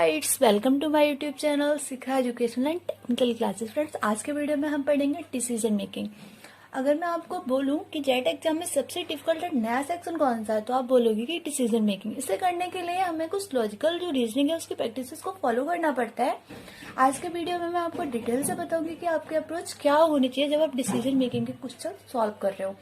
Guides, welcome to my YouTube channel Shikha educational and technical classes. Friends, आज के video में हम पढ़ेंगे डिसीजन मेकिंग। अगर मैं आपको बोलूं कि जेट एग्जाम में सबसे डिफिकल्ट नया सेक्शन कौन सा है, तो आप बोलोगे कि डिसीजन मेकिंग। इसे करने के लिए हमें कुछ लॉजिकल जो रीजनिंग है उसकी प्रैक्टिसेस को फॉलो करना पड़ता है। आज के वीडियो में मैं आपको डिटेल से बताऊंगी कि आपकी अप्रोच क्या होनी चाहिए जब आप डिसीजन मेकिंग के क्वेश्चन सॉल्व कर रहे हो।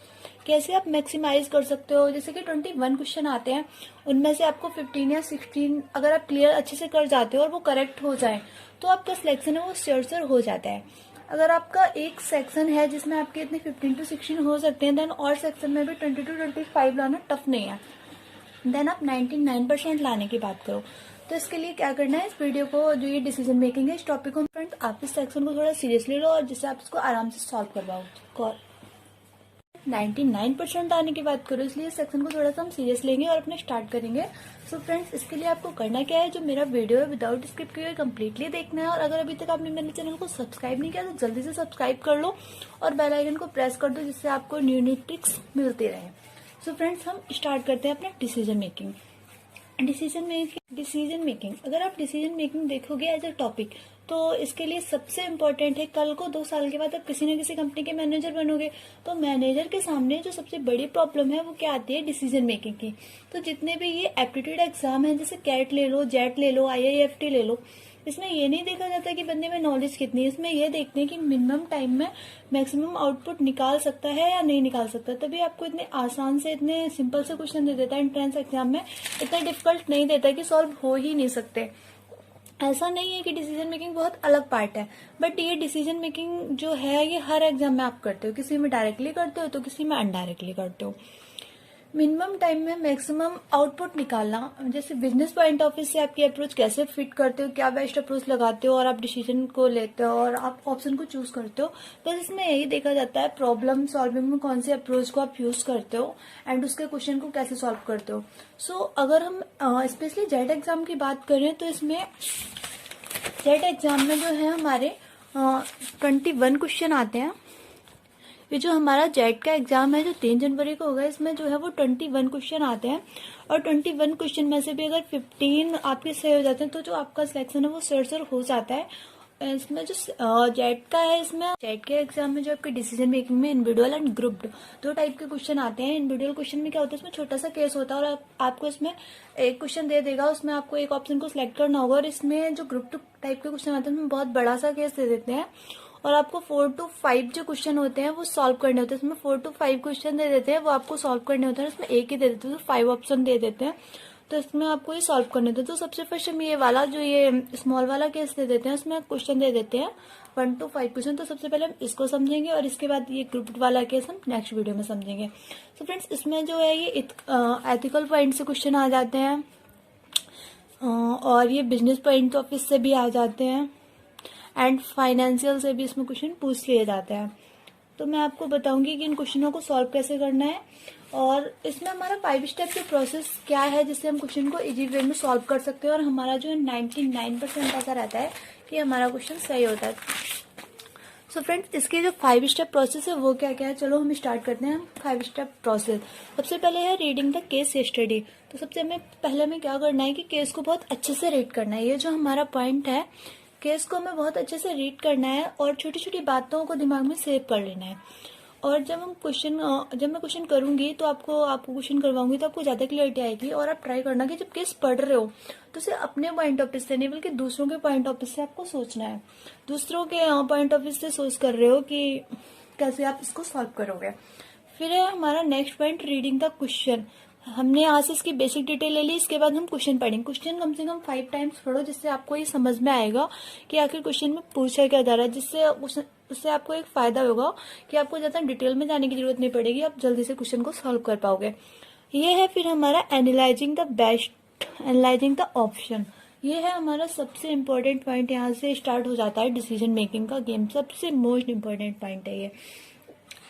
कैसे आप मैक्सिमाइज कर सकते हो। जैसे कि 21 क्वेश्चन आते हैं, उनमें से आपको 15 या 16 अगर आप क्लियर अच्छे से कर जाते हो और वो करेक्ट हो जाए तो आपका सिलेक्शन है वो श्योर हो जाता है। अगर आपका एक सेक्शन है जिसमें आपके इतने 15 to 16 हो सकते हैं, देन और सेक्शन में भी 20 to 25 लाना टफ नहीं है। देन आप 99% लाने की बात करो तो इसके लिए क्या करना है, इस वीडियो को जो ये डिसीजन मेकिंग है इस टॉपिक को फ्रेंड्स आप इस सेक्शन को थोड़ा सीरियसली लो और जिससे आप इसको आराम से सॉल्व करवाओ। 99% आने की बात करो, इसलिए इस सेक्शन को थोड़ा सा हम सीरियस लेंगे और अपने स्टार्ट करेंगे। सो फ्रेंड्स, इसके लिए आपको करना क्या है, जो मेरा वीडियो है विदाउट स्किप किए कंप्लीटली देखना है। और अगर अभी तक आपने मेरे चैनल को सब्सक्राइब नहीं किया तो जल्दी से सब्सक्राइब कर लो और बेल आइकन को प्रेस कर दो, जिससे आपको न्यू न्यू ट्रिक्स मिलती रहे। सो फ्रेंड्स, हम स्टार्ट करते हैं अपना डिसीजन मेकिंग। डिसीजन मेकिंग अगर आप डिसीजन मेकिंग देखोगे एज ए टॉपिक तो इसके लिए सबसे इम्पोर्टेंट है, कल को 2 साल के बाद आप किसी न किसी कंपनी के मैनेजर बनोगे तो मैनेजर के सामने जो सबसे बड़ी प्रॉब्लम है वो क्या आती है, डिसीजन मेकिंग की। तो जितने भी ये एप्टीट्यूड एग्जाम है, जैसे कैट ले लो, जेट ले लो, IIFT ले लो, इसमें ये नहीं देखा जाता कि बंदे में नॉलेज कितनी है। इसमें ये देखते हैं कि मिनिमम टाइम में मैक्सिमम आउटपुट निकाल सकता है या नहीं निकाल सकता। तभी आपको इतने आसान से, इतने सिंपल से क्वेश्चन दे देता है एंट्रेंस एग्जाम में, इतना डिफिकल्ट नहीं देता कि सॉल्व हो ही नहीं सकते। ऐसा नहीं है कि डिसीजन मेकिंग बहुत अलग पार्ट है, बट ये डिसीजन मेकिंग जो है ये हर एग्जाम में आप करते हो। किसी में डायरेक्टली करते हो तो किसी में अनडायरेक्टली करते हो। मिनिमम टाइम में मैक्सिमम आउटपुट निकालना, जैसे बिजनेस पॉइंट ऑफ व्यू से आपकी अप्रोच कैसे फिट करते हो, क्या बेस्ट अप्रोच लगाते हो और आप डिसीजन को लेते हो और आप ऑप्शन को चूज करते हो। बस इसमें यही देखा जाता है प्रॉब्लम सॉल्विंग में कौन से अप्रोच को आप यूज करते हो एंड उसके क्वेश्चन को कैसे सॉल्व करते हो। सो अगर हम स्पेशली जेट एग्जाम की बात करें तो इसमें जेट एग्जाम में जो है हमारे 21 क्वेश्चन आते हैं। ये जो हमारा जेट का एग्जाम है जो 3 जनवरी को होगा, इसमें जो है वो 21 क्वेश्चन आते हैं और 21 क्वेश्चन में से भी अगर 15 आपके सही हो जाते हैं तो जो आपका सिलेक्शन है वो श्योर हो जाता है। इसमें जो जेट का है, इसमें जेट के एग्जाम में जो आपके डिसीजन मेकिंग में इंडिविजुअल एंड ग्रुप्ड 2 टाइप के क्वेश्चन आते हैं। इंडिविजुअल क्वेश्चन में क्या होता है, इसमें छोटा सा केस होता है और आपको इसमें एक क्वेश्चन दे देगा, उसमें आपको एक ऑप्शन को सिलेक्ट करना होगा। और इसमें जो ग्रुप 2 टाइप के क्वेश्चन आते हैं उसमें बहुत बड़ा सा केस दे देते हैं और आपको 4 to 5 जो क्वेश्चन होते हैं वो सॉल्व करने होते हैं। इसमें 4 to 5 क्वेश्चन दे देते हैं, वो आपको सॉल्व करने होते हैं। इसमें एक ही दे देते हैं तो 5 ऑप्शन दे देते हैं, तो इसमें आपको ये सॉल्व करने होते हैं। तो सबसे फर्स्ट हम ये वाला जो ये स्मॉल वाला केस दे देते हैं, उसमें क्वेश्चन दे देते हैं 1 to 5 क्वेश्चन। तो सबसे पहले हम इसको समझेंगे और इसके बाद ये ग्रुप वाला केस हम नेक्स्ट वीडियो में समझेंगे। तो फ्रेंड्स, इसमें जो है ये एथिकल पॉइंट से क्वेश्चन आ जाते हैं और ये बिजनेस पॉइंट ऑफ व्यू से भी आ जाते हैं एंड फाइनेंशियल से भी इसमें क्वेश्चन पूछ लिए जाते हैं। तो मैं आपको बताऊंगी कि इन क्वेश्चनों को सॉल्व कैसे करना है और इसमें हमारा 5 स्टेप की प्रोसेस क्या है जिससे हम क्वेश्चन को इजी वे में सॉल्व कर सकते हैं और हमारा जो 99% ऐसा रहता है कि हमारा क्वेश्चन सही होता है। सो फ्रेंड्स, इसके जो 5 स्टेप प्रोसेस है वो क्या क्या है, चलो हम स्टार्ट करते हैं। 5 स्टेप प्रोसेस, सबसे पहले है रीडिंग द केस स्टडी। तो सबसे पहले हमें क्या करना है कि केस को बहुत अच्छे से रीड करना है। ये जो हमारा पॉइंट है, केस को हमें बहुत अच्छे से रीड करना है और छोटी छोटी बातों को दिमाग में सेव कर लेना है। और जब मैं क्वेश्चन करूंगी तो आपको क्वेश्चन करवाऊंगी तो आपको ज्यादा क्लियरिटी आएगी। और आप ट्राई करना कि जब केस पढ़ रहे हो तो सिर्फ अपने पॉइंट ऑफ व्यू से नहीं बल्कि दूसरों के पॉइंट ऑफ व्यू से आपको सोचना है। दूसरों के पॉइंट ऑफ व्यू से सोच कर रहे हो कि कैसे आप इसको सॉल्व करोगे। फिर है हमारा next point, reading the question. हमने यहाँ से इसकी बेसिक डिटेल ले ली, इसके बाद हम क्वेश्चन पढ़ेंगे। क्वेश्चन कम से कम 5 टाइम्स पढ़ो, जिससे आपको ये समझ में आएगा कि आखिर क्वेश्चन में पूछा क्या जा रहा है। जिससे उससे आपको एक फायदा होगा कि आपको ज्यादा डिटेल में जाने की जरूरत नहीं पड़ेगी, आप जल्दी से क्वेश्चन को सॉल्व कर पाओगे। ये है फिर हमारा एनालाइजिंग द ऑप्शन। ये है हमारा सबसे इम्पोर्टेंट पॉइंट। यहाँ से स्टार्ट हो जाता है डिसीजन मेकिंग का गेम। सबसे मोस्ट इम्पोर्टेंट पॉइंट है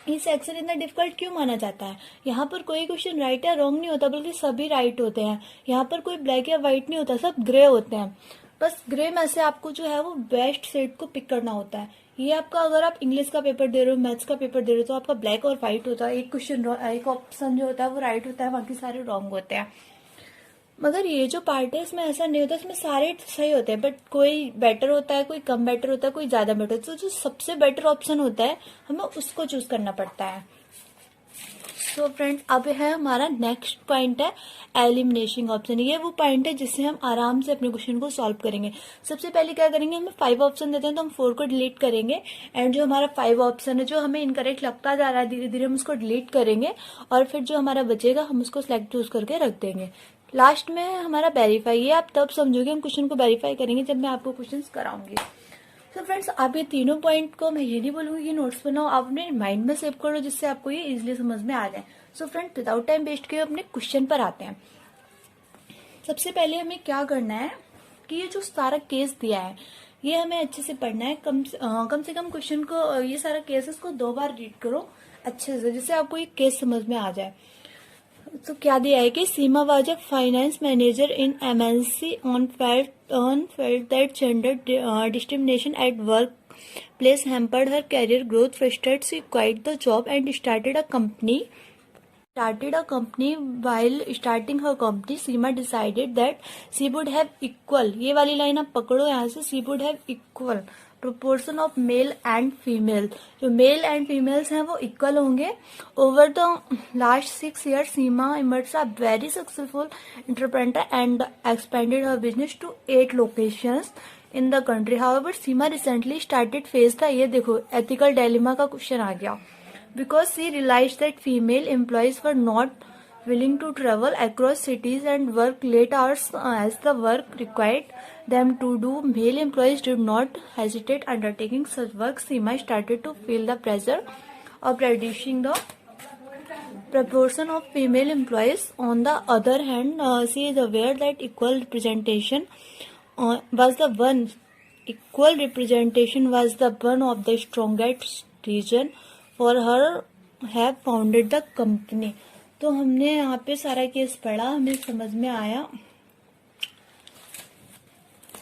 ये सेक्शन इतना डिफिकल्ट क्यों माना जाता है। यहाँ पर कोई क्वेश्चन राइट या रॉन्ग नहीं होता, बल्कि सभी राइट होते हैं। यहाँ पर कोई ब्लैक या व्हाइट नहीं होता, सब ग्रे होते हैं। बस ग्रे में से आपको जो है वो बेस्ट सेट को पिक करना होता है। ये आपका, अगर आप इंग्लिश का पेपर दे रहे हो, मैथ्स का पेपर दे रहे हो, तो आपका ब्लैक और व्हाइट होता है। एक ऑप्शन जो होता है वो राइट होता है, बाकी सारे रॉन्ग होते हैं। मगर ये जो पार्ट है इसमें ऐसा नहीं होता, इसमें सारे सही होते हैं, बट कोई बेटर होता है, कोई कम बेटर होता है, कोई ज्यादा बेटर होता है। तो जो सबसे बेटर ऑप्शन होता है हमें उसको चूज करना पड़ता है। सो फ्रेंड्स, अब है हमारा नेक्स्ट पॉइंट है एलिमिनेशन ऑप्शन। ये वो पॉइंट है जिससे हम आराम से अपने क्वेश्चन को सॉल्व करेंगे। सबसे पहले क्या करेंगे, हमें 5 ऑप्शन देते हैं तो हम 4 को डिलीट करेंगे, एंड जो हमारा 5 ऑप्शन है जो हमें इनकरेक्ट लगता जा रहा है धीरे धीरे हम उसको डिलीट करेंगे, और फिर जो हमारा बचेगा हम उसको सिलेक्ट चूज करके रख देंगे। लास्ट में हमारा वेरीफाई, ये आप तब समझोगे हम क्वेश्चन को वेरीफाई करेंगे जब मैं आपको क्वेश्चन कराऊंगी। तो फ्रेंड्स, आप ये तीनों पॉइंट को मैं ये नहीं बोलूंगी कि नोट्स बनाओ, आप अपने माइंड में सेव करो जिससे आपको ये इजीली समझ में आ जाए। So friends, without time waste किए अपने क्वेश्चन पर आते हैं। सबसे पहले हमें क्या करना है कि ये जो सारा केस दिया है ये हमें अच्छे से पढ़ना है। कम से कम क्वेश्चन को, ये सारा केसेस को 2 बार रीड करो अच्छे से, जिससे आपको ये केस समझ में आ जाए। तो क्या दिया है कि Seema was a finance manager in MNC on felt that gender discrimination at work place hampered her career growth, frustrated she quit the job and started a company. While starting her company, Seema decided that she would have equal, ये वाली line आप पकड़ो यहाँ से, she would have equal proportion of male and female, जो male and females हैं वो equal होंगे। Over the last 6 years, Seema emerged a very successful entrepreneur and expanded her business to 8 locations in the country. However, Seema recently started face the, ये देखो ethical dilemma का question आ गया, because she realized that female employees were not willing to travel across cities and work late hours as the work required them to do. Male employees did not hesitate undertaking such work. Seema started to feel the pressure of reducing the proportion of female employees. On the other hand, she is aware that equal representation was the one of the strongest reason for her have founded the company. तो हमने यहाँ पे सारा case पढ़ा, हमें समझ में आया।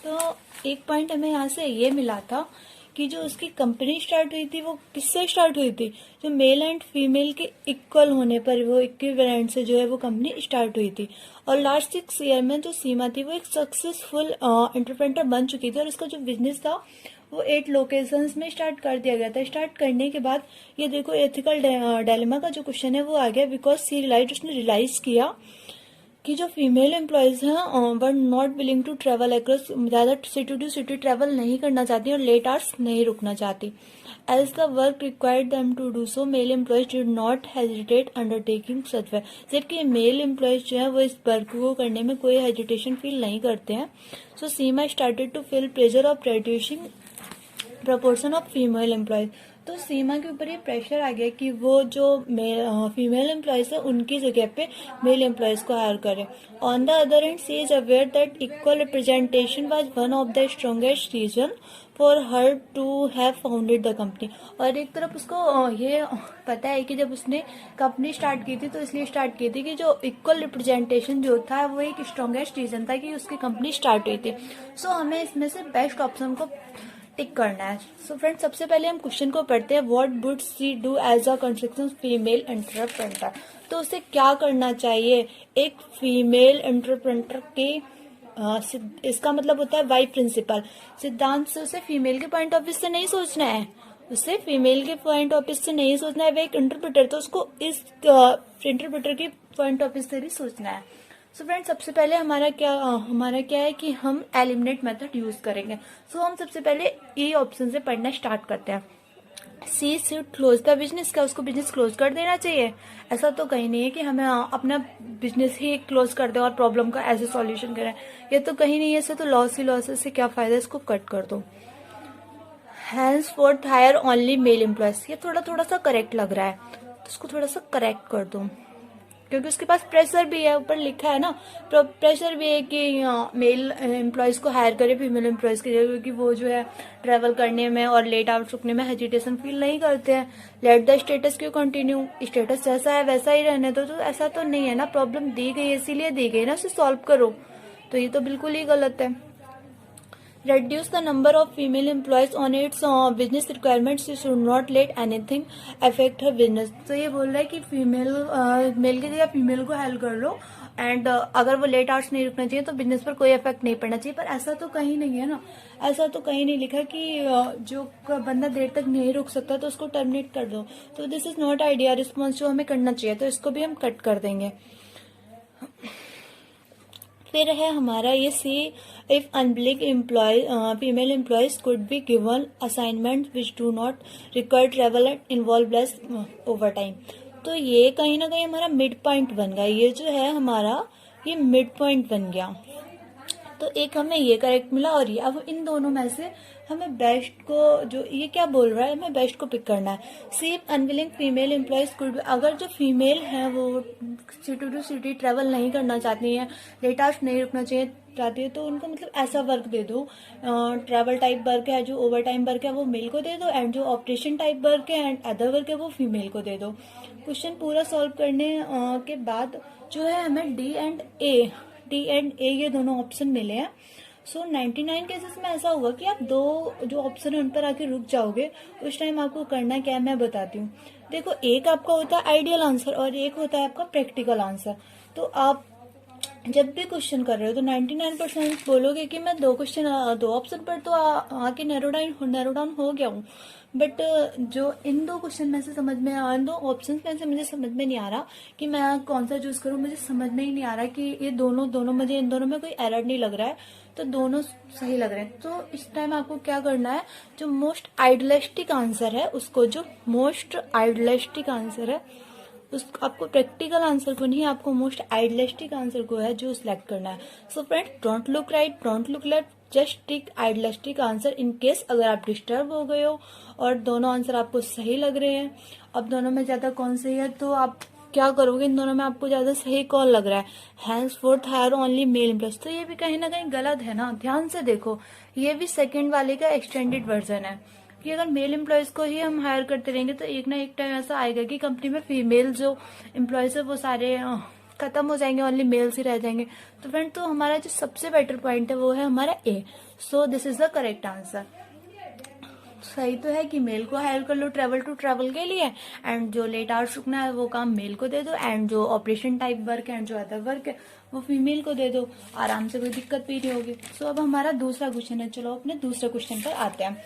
तो एक पॉइंट हमें यहाँ से ये मिला था कि जो उसकी कंपनी स्टार्ट हुई थी वो किससे स्टार्ट हुई थी, जो मेल एंड फीमेल के इक्वल होने पर, वो इक्विवेलेंट से जो है वो कंपनी स्टार्ट हुई थी। और लास्ट 6 ईयर में जो सीमा थी वो एक सक्सेसफुल एंटरप्रेन्योर बन चुकी थी, और इसका जो बिजनेस था वो 8 लोकेशंस में स्टार्ट कर दिया गया था। स्टार्ट करने के बाद ये देखो एथिकल डायलेमा का जो क्वेश्चन है वो आ गया, बिकॉज सी रियलाइज, उसने रियलाइज किया कि जो फीमेल एम्प्लॉयज हैं were not willing to travel across, ज्यादा सिटी टू सिटी ट्रेवल नहीं करना चाहती और लेट आवर्स नहीं रुकना चाहती। As the work required them to do so, male employees did not hesitate undertaking such work, जबकि मेल एम्प्लॉयज जो है वो इस वर्क को करने में कोई हेजिटेशन फील नहीं करते हैं। So Seema started to feel pressure of reducing proportion of female employees. तो सीमा के ऊपर ये प्रेशर आ गया कि वो जो फीमेल एम्प्लॉयज है उनकी जगह पे मेल एम्प्लॉयज को हायर करे। On the other hand, she is aware that equal representation was one of the strongest reason for her to have founded the company. और एक तरफ उसको ये पता है कि जब उसने कंपनी स्टार्ट की थी तो इसलिए स्टार्ट की थी कि जो इक्वल रिप्रेजेंटेशन जो था वो एक स्ट्रॉन्गेस्ट रीजन था कि उसकी कंपनी स्टार्ट हुई थी। सो हमें इसमें से बेस्ट ऑप्शन को टिक करना है। सो फ्रेंड्स, सबसे पहले हम क्वेश्चन को पढ़ते हैं, what would she do as a construction female entrepreneur. तो उसे क्या करना चाहिए एक फीमेल एंटरप्रेन्योर के इसका मतलब होता है वाई प्रिंसिपल सिद्धांत से उसे फीमेल के पॉइंट ऑफ व्यू से नहीं सोचना है, उसे फीमेल के पॉइंट ऑफ व्यू से नहीं सोचना है। वो एक इंटरप्रेटर, तो उसको इस इंटरप्रेटर के पॉइंट ऑफ व्यू से भी सोचना है। सो फ्रेंड्स, सबसे पहले हमारा क्या है कि हम एलिमिनेट मेथड यूज करेंगे। सो हम सबसे पहले ए ऑप्शन से पढ़ना स्टार्ट करते हैं। सी शुड क्लोज द बिजनेस, क्या उसको बिजनेस क्लोज कर देना चाहिए? ऐसा तो कहीं नहीं है कि हमें अपना बिजनेस ही क्लोज कर दें और प्रॉब्लम का ऐसे सॉल्यूशन करें, ये तो कहीं नहीं है। ऐसे तो लॉस ही लॉस है, इससे क्या फायदा, इसको कट कर दो। Hence forth hire only male employees, ये थोड़ा सा करेक्ट लग रहा है तो इसको थोड़ा सा करेक्ट कर दो, क्योंकि उसके पास प्रेशर भी है, ऊपर लिखा है ना, प्रेशर भी है कि मेल एम्प्लॉयज को हायर करे फीमेल एम्प्लॉयज की जगह, क्योंकि वो जो है ट्रैवल करने में और लेट आवर्स रुकने में हेजिटेशन फील नहीं करते हैं। लेट द स्टेटस क्यों कंटिन्यू, स्टेटस जैसा है वैसा ही रहने दो। तो ऐसा तो नहीं है ना, प्रॉब्लम दी गई है इसीलिए दी गई ना, उसे सॉल्व करो, तो ये तो बिल्कुल ही गलत है। reduce the number of female employees on its business requirements. You should not let anything affect her business. तो ये बोल रहा है कि फीमेल मेल की जगह फीमेल को हेल्प कर लो, एंड अगर वो लेट आवर्स नहीं रुकना चाहिए तो बिजनेस पर कोई इफेक्ट नहीं पड़ना चाहिए। पर ऐसा तो कहीं नहीं है ना, ऐसा तो कहीं नहीं लिखा कि जो बंदा देर तक नहीं रुक सकता तो उसको टर्मिनेट कर दो। तो this is not idea response जो हमें करना चाहिए, तो इसको भी हम कट कर देंगे। फिर है हमारा ये C, if unwilling employ female employees could be given assignment which do not require travel and involve less over time. तो ये कहीं ना कहीं हमारा मिड पॉइंट बन गया, ये जो है हमारा ये मिड पॉइंट बन गया। तो एक हमें ये करेक्ट मिला, और ये अब इन दोनों में से हमें बेस्ट को, जो ये क्या बोल रहा है, हमें बेस्ट को पिक करना है। सी अनविलिंग फीमेल एम्प्लॉयज कुड, अगर जो फीमेल है वो सिटी टू सिटी ट्रेवल नहीं करना चाहती है, लेट आवर्स नहीं रुकना चाहिए चाहती है, तो उनको मतलब ऐसा वर्क दे दो, ट्रैवल टाइप वर्क है, जो ओवर टाइम वर्क है वो मेल को दे दो, एंड जो ऑपरेशन टाइप वर्क है एंड अदर वर्क है वो फीमेल को दे दो। क्वेश्चन पूरा सॉल्व करने के बाद जो है हमें डी एंड ए ये दोनों ऑप्शन मिले हैं। सो 99 केसेस में ऐसा होगा कि आप दो जो ऑप्शन है उन पर आके रुक जाओगे। उस टाइम आपको करना क्या है मैं बताती हूँ। देखो, एक आपका होता है आइडियल आंसर और एक होता है आपका प्रैक्टिकल आंसर। तो आप जब भी क्वेश्चन कर रहे हो तो 99% बोलोगे कि मैं दो ऑप्शन पर तो आके नैरो डाउन हो गया हूँ। बट जो इन दो क्वेश्चन में से समझ में इन दो ऑप्शन में से मुझे समझ में नहीं आ रहा कि मैं कौन सा चूज करूँ। मुझे समझ में ही नहीं आ रहा कि ये दोनों मुझे इन दोनों में कोई एरर नहीं लग रहा है, तो दोनों सही लग रहे हैं। तो इस टाइम आपको क्या करना है, जो मोस्ट आइडियलिस्टिक आंसर है उसको, जो मोस्ट आइडियलिस्टिक आंसर है उस आपको प्रैक्टिकल आंसर को नहीं, आपको मोस्ट आइडियलिस्टिक आंसर को है जो सिलेक्ट करना है। So friends, don't look right, don't look left, just tick idealistic answer. In case अगर आप डिस्टर्ब हो गए हो और दोनों आंसर आपको सही लग रहे हैं, अब दोनों में ज्यादा कौन सही है, तो आप क्या करोगे, इन दोनों में आपको ज्यादा सही कौन लग रहा है, hence forth hire only male employees. तो ये भी कहीं ना कहीं गलत है ना, ध्यान से देखो, ये भी सेकेंड वाले का एक्सटेंडेड वर्जन है कि अगर मेल एम्प्लॉयज को ही हम हायर करते रहेंगे तो एक ना एक टाइम ऐसा आएगा कि कंपनी में फीमेल जो एम्प्लॉयज है वो सारे खत्म हो जाएंगे, ओनली मेल्स ही रह जाएंगे। तो फ्रेंड, तो हमारा जो सबसे बेटर पॉइंट है वो है हमारा A. So this is the correct answer. सही तो है कि मेल को हायर कर लो ट्रेवल टू ट्रेवल के लिए, एंड जो लेट आवर्स रुकना है वो काम मेल को दे दो, एंड जो ऑपरेशन टाइप वर्क है एंड जो अदर वर्क है वो फीमेल को दे दो, आराम से, कोई दिक्कत भी नहीं होगी। सो अब हमारा दूसरा क्वेश्चन है, चलो अपने दूसरे क्वेश्चन पर आते हैं।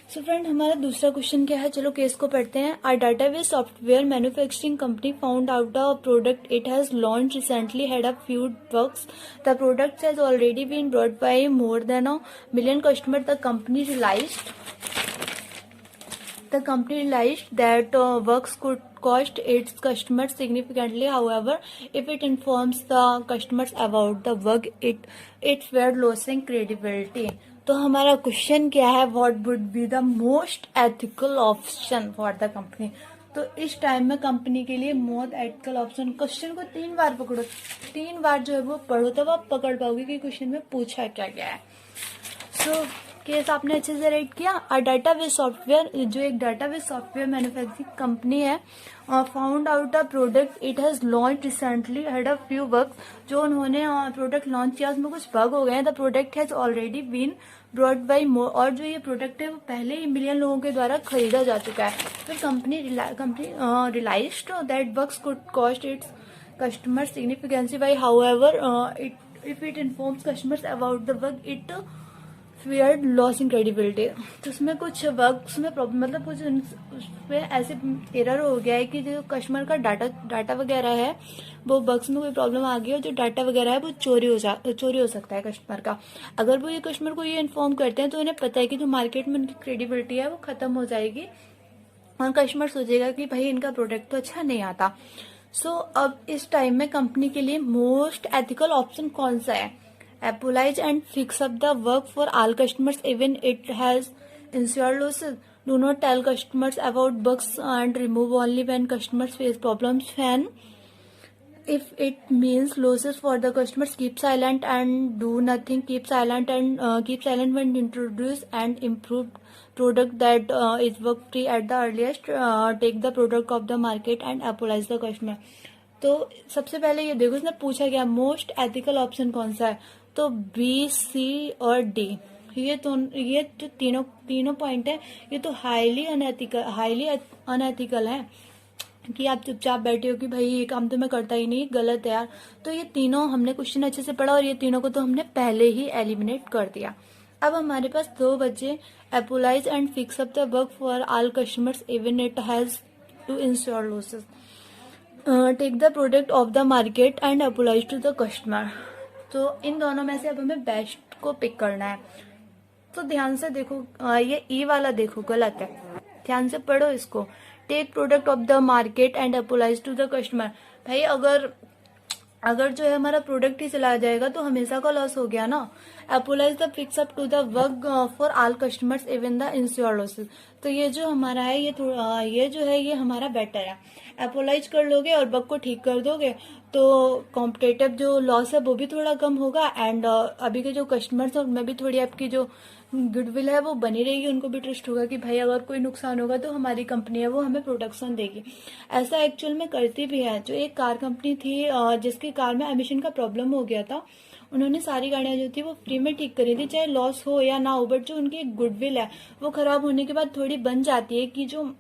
सो फ्रेंड, हमारा दूसरा क्वेश्चन क्या है, चलो केस को पढ़ते हैं। A database software manufacturing company found out a product it has launch recently had a few bugs. The product has already been brought by more than a million customer. The company realized that works could cost its customers significantly. However, if it informs the customers about the work, it feared losing credibility. तो हमारा question क्या है, what would be the most ethical option for the company. तो इस time में company के लिए most ethical option, question को 3 बार पकड़ो, 3 बार जो है वो पढ़ो, तब आप पकड़ पाओगे कि क्वेश्चन में पूछा क्या गया है। सो केस आपने अच्छे से राइट किया। और डाटाबेस सॉफ्टवेयर, जो एक डाटाबेस सॉफ्टवेयर मैन्युफैक्चरिंग कंपनी है, found out a product it has launch recently had a few bugs. जो उन्होंने प्रोडक्ट लॉन्च किया उसमें कुछ बग हो गए हैं। The product has already been brought by more, और जो ये प्रोडक्ट है वो पहले ही मिलियन लोगों के द्वारा खरीदा जा चुका है। फिर company realised that bugs could cost its customer significantly by, however if it informs customers about the bug it feared losing credibility। तो उसमें कुछ वर्क्स में प्रॉब्लम, मतलब कुछ उसमें ऐसे एरर हो गया है कि जो कस्टमर का डाटा वगैरह है वो बग्स में कोई प्रॉब्लम आ गई है, जो डाटा वगैरह है वो चोरी हो सकता है कस्टमर का। अगर वो ये कस्टमर को ये इन्फॉर्म करते हैं तो उन्हें पता है कि जो मार्केट में उनकी क्रेडिबिलिटी है वो खत्म हो जाएगी और कस्टमर सोचेगा कि भाई इनका प्रोडक्ट तो अच्छा नहीं आता। सो अब इस टाइम में कंपनी के लिए मोस्ट एथिकल ऑप्शन कौन सा है, apologize and fix up the work for all customers even it has ensured losses. Do not tell customers about bugs and remove only when customers face problems. When if it means losses for the customers, keep silent and do nothing. Keep silent when introduce and improved product that is work free at the earliest. Take the product of the market and apologize the customer. तो सबसे पहले ये देखो, इसने पूछा क्या most ethical option कौन सा है, तो बी, सी और डी। ये जो तीनों पॉइंट है, ये तो हाईली अनएथिकल है कि आप चुपचाप बैठे हो कि भाई ये काम तो मैं करता ही नहीं, गलत है यार। तो ये तीनों हमने क्वेश्चन अच्छे से पढ़ा और ये तीनों को तो हमने पहले ही एलिमिनेट कर दिया। अब हमारे पास 2 बचे, apologise and fix up the work for all customers even it has to ensure losses, take the product off the market and apologise to the customer. तो इन दोनों में से अब हमें बेस्ट को पिक करना है। तो ध्यान से देखो, ये ई वाला देखो गलत है, ध्यान से पढ़ो इसको। Take product off the market and apologise to the customer. भाई अगर जो है हमारा प्रोडक्ट ही चला जाएगा तो हमेशा का लॉस हो गया ना। Apologise the fix up to the work for all customers even the ensure losses. तो ये जो हमारा है ये जो है ये हमारा बेटर है। एपोलाइज कर लोगे और बग को ठीक कर दोगे तो कॉम्पिटेटिव जो लॉस है वो भी थोड़ा कम होगा एंड अभी के जो कस्टमर्स हैं उनमें भी थोड़ी आपकी जो गुडविल है वो बनी रहेगी, उनको भी ट्रस्ट होगा कि भाई अगर कोई नुकसान होगा तो हमारी कंपनी है वो हमें प्रोटेक्शन देगी। ऐसा एक्चुअल में करती भी है। जो एक कार कंपनी थी जिसकी कार में एमिशन का प्रॉब्लम हो गया था, उन्होंने सारी गाड़ियां जो थी वो फ्री में ठीक करी थी, चाहे लॉस हो या ना हो, बट जो उनकी गुडविल है वो खराब होने के बाद थोड़ी बन जाती है कि जो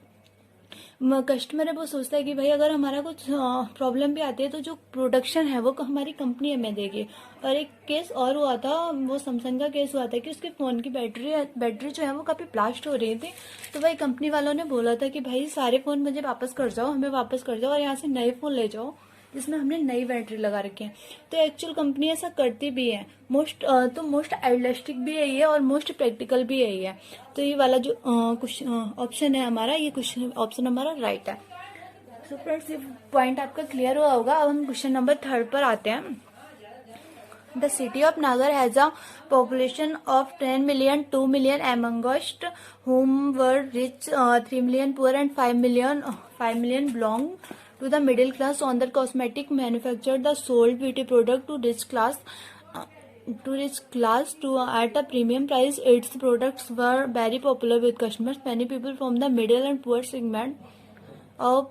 कस्टमर है वो सोचता है कि भाई अगर हमारा कुछ प्रॉब्लम भी आती है तो जो प्रोडक्शन है वो हमारी कंपनी हमें देगी। और एक केस और हुआ था, वो सैमसंग का केस हुआ था कि उसके फोन की बैटरी जो है वो काफी ब्लास्ट हो रही थी। तो भाई कंपनी वालों ने बोला था कि भाई सारे फोन मुझे वापस कर जाओ, हमें वापस कर जाओ और यहाँ से नए फोन ले जाओ जिसमें हमने नई बैटरी लगा रखी है। तो एक्चुअल कंपनी ऐसा करती भी है। मोस्ट आइडियलिस्टिक भी यही है और मोस्ट प्रैक्टिकल भी यही है। तो ये वाला जो ऑप्शन है हमारा, ये क्वेश्चन ऑप्शन हमारा राइट है। सो फ्रेंड्स, ये पॉइंट आपका क्लियर हुआ होगा। अब हम क्वेश्चन नंबर 3 पर आते हैं। The city of Nagar has a population of 10 million, 2 million amongst whom were rich, 3 million poor and 5 million belong to the middle class. On the cosmetic manufactured the sold beauty product to rich class at a premium price. Its products were very popular with customers. Many people from the middle and poor segment of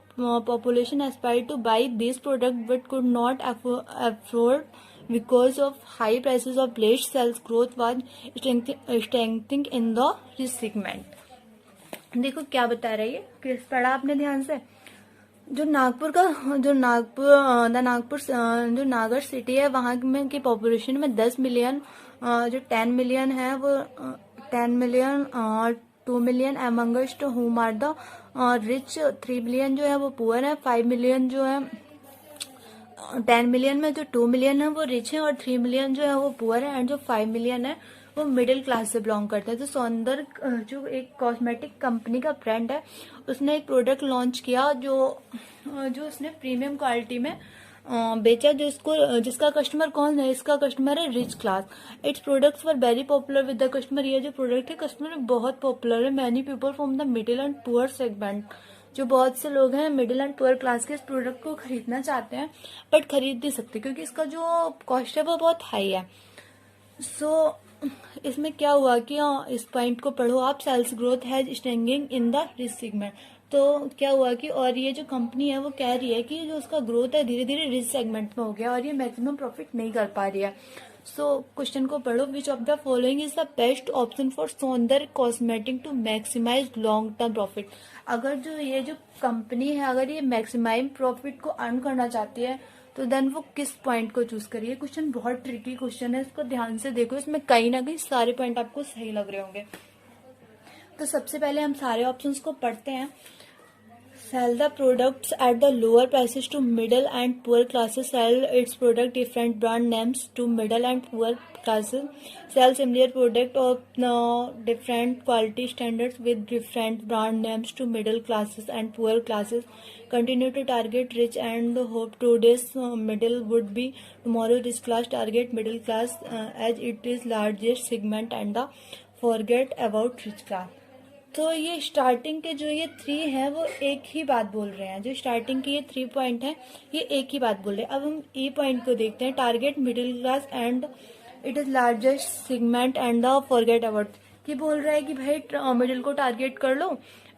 population aspired to buy these products but could not afford because of high prices of late sales. Growth was strengthening in the this segment. देखो क्या बता रही है, किस पढ़ा आपने ध्यान से। जो नागपुर सिटी है वहां में की पॉपुलेशन में 10 मिलियन, जो 10 मिलियन है वो 10 million, 2 million amongst whom are the rich, 3 million जो है वो पुअर है, 5 मिलियन जो है 10 मिलियन में जो 2 मिलियन है वो रिच है और 3 मिलियन जो है वो पुअर है एंड जो 5 मिलियन है वो मिडिल क्लास से बिलोंग करता है। तो सौंदर्य जो एक कॉस्मेटिक कंपनी का ब्रांड है, उसने एक प्रोडक्ट लॉन्च किया जो उसने प्रीमियम क्वालिटी में बेचा, जिसका कस्टमर कौन है, इसका कस्टमर है rich class. Its products were very popular with the customer. ये जो प्रोडक्ट है कस्टमर में बहुत पॉपुलर है। Many people from the middle and poor segment, जो बहुत से लोग हैं मिडिल एंड पुअर क्लास के इस प्रोडक्ट को खरीदना चाहते हैं बट खरीद नहीं सकते क्योंकि इसका जो कॉस्ट है वो बहुत हाई है। सो इसमें क्या हुआ कि इस पॉइंट को पढ़ो आप, sales growth has strengthening in the rich segment. तो क्या हुआ कि और ये जो कंपनी है वो कह रही है कि जो उसका ग्रोथ है धीरे धीरे रिच सेगमेंट में हो गया और ये मैक्सिमम प्रॉफिट नहीं कर पा रही है। सो क्वेश्चन को पढ़ो, which of the following is the best option for Saundarya cosmetic to maximize long term profit. अगर जो ये जो कंपनी है अगर ये मैक्सिमाइज प्रॉफिट को अर्न करना चाहती है तो देन वो किस पॉइंट को चूज करिए। क्वेश्चन बहुत ट्रिकी क्वेश्चन है, इसको ध्यान से देखो, इसमें कहीं ना कहीं सारे पॉइंट आपको सही लग रहे होंगे। तो सबसे पहले हम सारे ऑप्शंस को पढ़ते हैं। Sell the products at the lower prices to middle and poor classes. Sell its product different brand names to middle and poor classes. Sell similar product of different quality standards with different brand names to middle classes and poor classes. Continue to target rich and hope today's middle would be tomorrow rich class. Target middle class as it is largest segment and the forget about rich class. तो ये starting के जो ये 3 हैं वो एक ही बात बोल रहे हैं। जो स्टार्टिंग के ये 3 पॉइंट हैं ये एक ही बात बोल रहे हैं। अब हम ई पॉइंट को देखते हैं, target middle class and it is largest segment and the forget about. ये बोल रहा है कि भाई मिडिल को टारगेट कर लो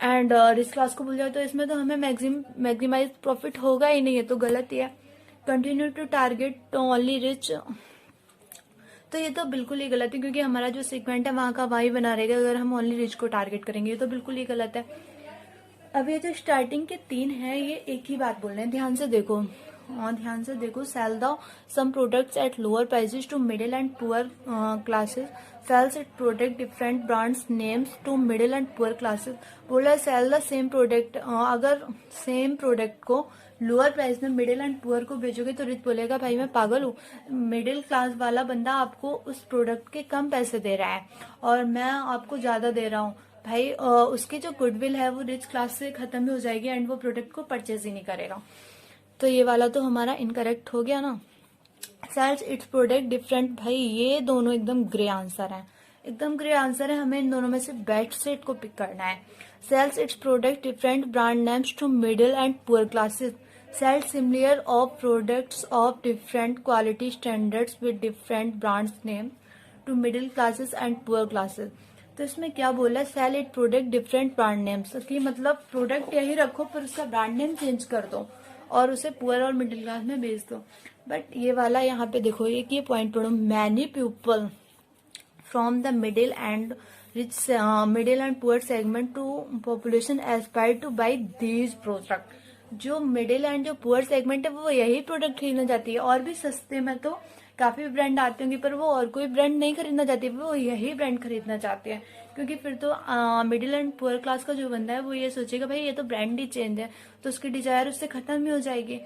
एंड रिच क्लास को भूल जाओ, तो इसमें तो हमें मैक्सिमाइज प्रॉफिट होगा ही नहीं, है तो गलत ही है। Continue to target only rich, तो ये तो बिल्कुल ही गलत है, क्योंकि हमारा जो सेगमेंट है वहाँ का वही बना रहेगा अगर हम ओनली रिच को टारगेट करेंगे। ये तो बिल्कुल ही गलत है। अब ये जो स्टार्टिंग के 3 हैं ये एक ही बात बोल रहे हैं, ध्यान से देखो और ध्यान से देखो। Sell the some products at lower prices to middle and poor classes, sells it product different brands names to middle and poor classes. बोला सेल द सेम प्रोडक्ट, अगर सेम प्रोडक्ट को लोअर प्राइस में middle and poor को बेचोगे तो rich बोलेगा भाई मैं पागल हूँ, मिडिल क्लास वाला बंदा आपको उस प्रोडक्ट के कम पैसे दे रहा है और मैं आपको ज्यादा दे रहा हूँ। भाई उसकी जो गुडविल है वो रिच क्लास से खत्म ही हो जाएगी एंड वो प्रोडक्ट को परचेज ही नहीं करेगा। तो ये वाला तो हमारा इनकरेक्ट हो गया ना। सेल्स इट्स प्रोडक्ट डिफरेंट, भाई ये दोनों एकदम ग्रे आंसर है, एकदम ग्रे आंसर है। हमें इन दोनों में से बेस्ट सेट को पिक करना है। Sells its product different brand names to middle and poor classes, sells similar of products of different quality standards with different brands name to middle classes and poor classes. तो इसमें क्या बोला है, sell it product different brand names, कि मतलब product यही रखो पर उसका ब्रांड नेम चेंज कर दो और उसे पुअर और मिडिल क्लास में बेच दो। बट ये वाला यहाँ पे देखो, एक ये पॉइंट पढ़ो, many people from the middle and rich middle and poor segment to population aspire to buy these product. जो मिडिल एंड जो पुअर सेगमेंट है वो यही प्रोडक्ट खरीदना चाहती है, और भी सस्ते में तो काफी ब्रांड आते होंगे पर वो और कोई ब्रांड नहीं खरीदना चाहती, वो यही ब्रांड खरीदना चाहते हैं। क्योंकि फिर तो मिडिल एंड पुअर क्लास का जो बंदा है वो ये सोचेगा भाई ये तो ब्रांड ही चेंज है, तो उसकी डिजायर उससे खत्म ही हो जाएगी,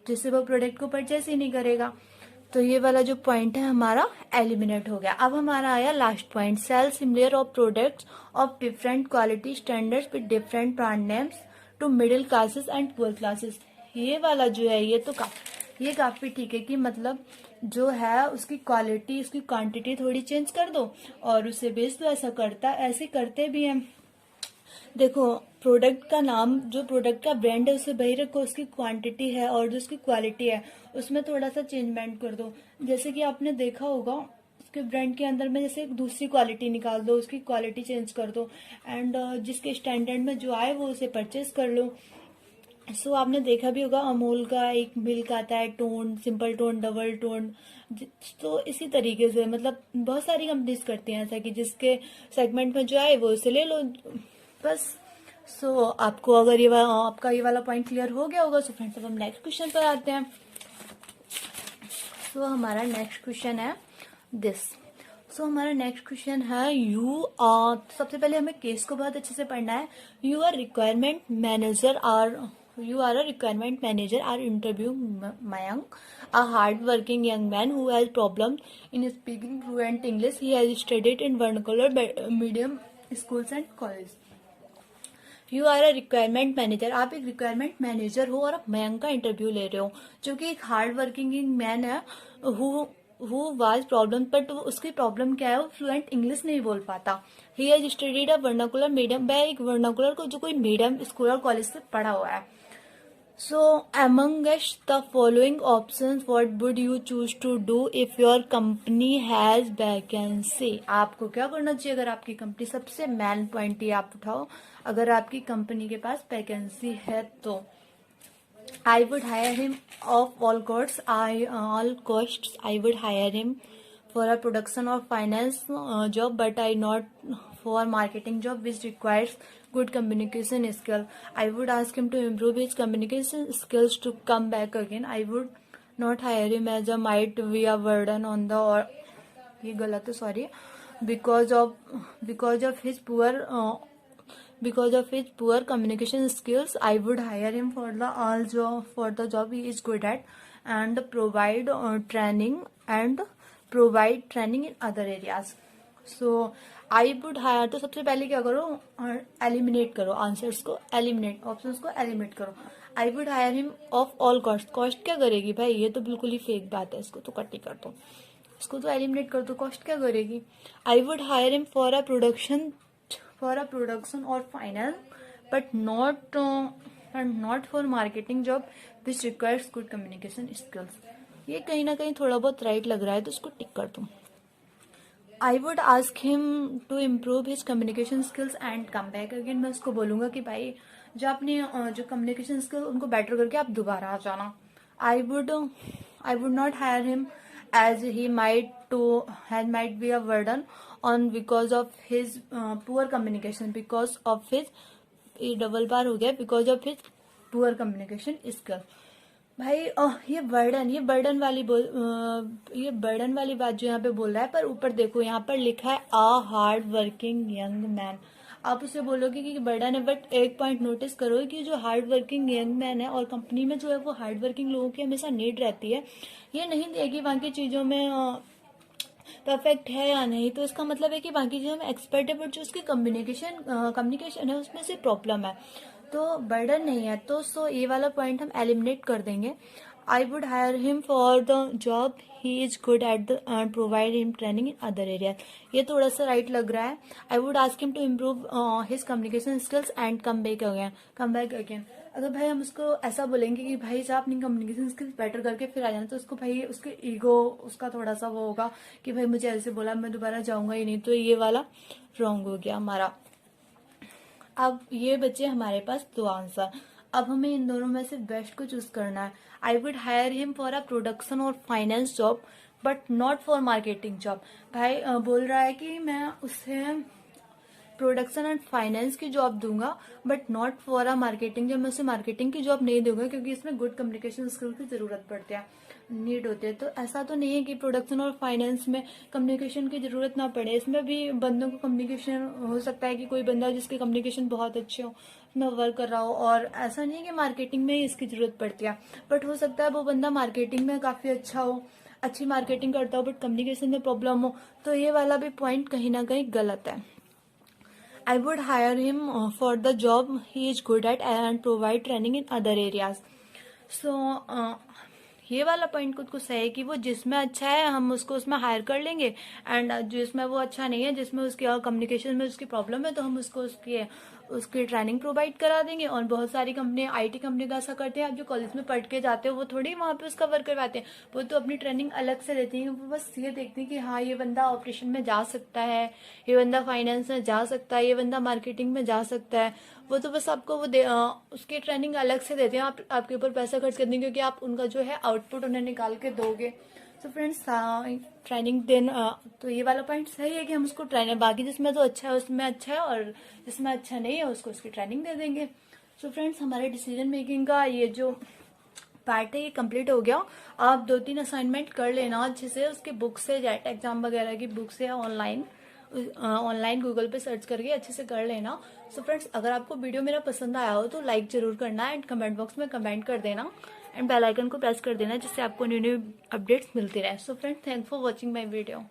जिससे वो प्रोडक्ट को परचेस ही नहीं करेगा। तो ये वाला जो पॉइंट है हमारा एलिमिनेट हो गया। अब हमारा आया last point, sell similar of products of different quality standards with different brand names to middle classes and poor classes. ये वाला जो है ये तो काफी ठीक है, कि मतलब जो है उसकी क्वालिटी उसकी क्वांटिटी थोड़ी चेंज कर दो और उसे बेच दो। ऐसे करते भी हैं। देखो प्रोडक्ट का नाम, जो प्रोडक्ट का ब्रांड है उसे वही रखो, उसकी क्वांटिटी है और जो उसकी क्वालिटी है उसमें थोड़ा सा चेंजमेंट कर दो। जैसे कि आपने देखा होगा उसके ब्रांड के अंदर में जैसे एक दूसरी क्वालिटी निकाल दो, उसकी क्वालिटी चेंज कर दो एंड जिसके स्टैंडर्ड में जो आए वो उसे परचेज कर लो। सो आपने देखा भी होगा अमूल का एक मिल्क आता है tone, simple tone, double tone. तो इसी तरीके से मतलब बहुत सारी कंपनीज करती हैं ऐसा कि जिसके सेगमेंट में जो आए वो उसे ले लो बस। सो आपको अगर आपका ये वाला पॉइंट क्लियर हो गया होगा, सो फ्रेंड्स अब हम नेक्स्ट क्वेश्चन पर आते हैं। सो हमारा नेक्स्ट क्वेश्चन है दिस। सो हमारा नेक्स्ट क्वेश्चन है सबसे पहले हमें केस को बहुत अच्छे से पढ़ना है। You are requirement manager are interviewing Mayank, a hard-working young man who has problems in speaking fluent English. He has studied in vernacular medium schools and college. You are a requirement manager, आप एक requirement manager हो और आप मयंक का interview ले रहे हो जो कि एक हार्ड वर्किंग मैन है हु वाज प्रॉब्लम, बट उसकी प्रॉब्लम क्या है, वो फ्लुएंट इंग्लिश नहीं बोल पाता। He has studied a vernacular medium, वह एक वर्नाकुलर को जो कोई मीडियम स्कूल और कॉलेज से पढ़ा हुआ है। So amongst the following options, what would you choose to do if your company has vacancy? आपको क्या करना चाहिए अगर आपकी कंपनी, सबसे मेन पॉइंट ये आप उठाओ, अगर आपकी कंपनी के पास वैकेंसी है तो I would hire him of all costs. I would hire him for a production or finance job, but I not for marketing job which requires good communication skill. I would ask him to improve his communication skills to come back again. I would not hire him as a might be a burden on the ये गलत है sorry, because of his poor communication skills. I would hire him for the job he is good at and provide training in other areas. So I would higher, तो सबसे पहले क्या करो, eliminate करो answers को, ऑप्शंस को eliminate करो। आई would hire him of all cost, cost क्या करेगी भाई, ये तो बिल्कुल ही फेक बात है, इसको तो कट ही कर दो, इसको तो एलिमिनेट कर दो, कॉस्ट क्या करेगी। I would hire him for a production और finance but not for marketing job which requires good communication skills. ये कहीं ना कहीं थोड़ा बहुत राइट लग रहा है तो इसको टिक कर दो। I would ask him to improve his communication skills and come back again. मैं उसको बोलूंगा कि भाई जो आपने जो कम्युनिकेशन स्किल उनको बेटर करके आप दोबारा आ जाना। I would not hire him as he might be a burden on because of his poor communication, because of his, ये डबल बार हो गया, because of his poor communication skill। भाई ये बर्डन वाली बात जो यहाँ पे बोल रहा है, पर ऊपर देखो यहाँ पर लिखा है a hard working young man. आप उसे बोलोगे कि बर्डन है, बट एक पॉइंट नोटिस करो कि जो हार्ड वर्किंग यंग मैन है, और कंपनी में जो है वो हार्ड वर्किंग लोगों की हमेशा नीड रहती है। ये नहीं देगी वहाँ की चीजों में परफेक्ट है या नहीं, तो इसका मतलब है कि बाकी चीजों में एक्सपर्ट है, बट जो उसकी कम्युनिकेशन है उसमें से प्रॉब्लम है, तो बर्डन नहीं है। तो सो ये वाला पॉइंट हम एलिमिनेट कर देंगे। I would hire him for the job he is good at the end provide him training in other areas. ये थोड़ा सा राइट लग रहा है। I would ask him to improve his communication skills and come back again. अगर भाई हम उसको ऐसा बोलेंगे कि भाई साहब अपनी कम्युनिकेशन स्किल्स बेटर करके फिर आ जाना, तो उसको भाई उसके ईगो उसका थोड़ा सा वो होगा कि भाई मुझे ऐसे बोला, मैं दोबारा जाऊंगा ही नहीं, तो ये वाला रॉन्ग हो गया हमारा। अब ये बचे हमारे पास दो आंसर। अब हमें इन दोनों में से बेस्ट को चूज करना है। I would hire him for a production और finance job but not for marketing job. भाई बोल रहा है कि मैं उसे प्रोडक्शन एंड फाइनेंस की जॉब दूंगा but not for a marketing job. मैं उसे मार्केटिंग की जॉब नहीं दूंगा क्योंकि इसमें गुड कम्युनिकेशन स्किल की जरूरत पड़ती है, नीड होते हैं। तो ऐसा तो नहीं है कि प्रोडक्शन और फाइनेंस में कम्युनिकेशन की जरूरत ना पड़े, इसमें भी बंदों को कम्युनिकेशन हो सकता है कि कोई बंदा जिसके कम्युनिकेशन बहुत अच्छे हो उसमें वर्क कर रहा हो, और ऐसा नहीं है कि मार्केटिंग में ही इसकी जरूरत पड़ती है। बट हो सकता है वो बंदा मार्केटिंग में काफी अच्छा हो, अच्छी मार्केटिंग करता हो, बट कम्युनिकेशन में प्रॉब्लम हो, तो ये वाला भी पॉइंट कहीं ना कहीं गलत है। I would hire him for the job he is good at and provide training in other areas. So ये वाला पॉइंट खुद को सही है कि वो जिसमें अच्छा है हम उसको उसमें हायर कर लेंगे, एंड जिसमें वो अच्छा नहीं है, जिसमें उसकी कम्युनिकेशन में उसकी प्रॉब्लम है, तो हम उसको उसकी ट्रेनिंग प्रोवाइड करा देंगे। और बहुत सारी कंपनी आईटी कंपनी का ऐसा करते हैं, आप जो कॉलेज में पढ़ के जाते हो वो थोड़ी वहां पे उसका वर्क करवाते हैं, वो तो अपनी ट्रेनिंग अलग से देती है। वो बस ये देखती है कि हाँ ये बंदा ऑपरेशन में जा सकता है, ये बंदा फाइनेंस में जा सकता है, ये बंदा मार्केटिंग में जा सकता है। वो तो बस आपको उसकी ट्रेनिंग अलग से देते हैं, आपके ऊपर पैसा खर्च करने, क्योंकि आप उनका जो है आउटपुट उन्हें निकाल के दोगे। तो फ्रेंड्स ट्रेनिंग देना, तो ये वाला पॉइंट सही है कि हम उसको ट्रेनिंग, बाकी जिसमें तो अच्छा है उसमें अच्छा है, और जिसमें अच्छा नहीं है उसको उसकी ट्रेनिंग दे देंगे। तो फ्रेंड्स हमारे डिसीजन मेकिंग का ये जो पार्ट है ये कंप्लीट हो गया। आप 2-3 असाइनमेंट कर लेना अच्छे से, उसके बुक से, जेट एग्जाम वगैरह की बुक से, ऑनलाइन गूगल पे सर्च करके अच्छे से कर लेना। सो फ्रेंड्स अगर आपको वीडियो मेरा पसंद आया हो तो लाइक जरूर करना, एंड कमेंट बॉक्स में कमेंट कर देना, एंड बेल आइकन को प्रेस कर देना जिससे आपको न्यू न्यू अपडेट्स मिलती रहे। So friends thanks for watching my video.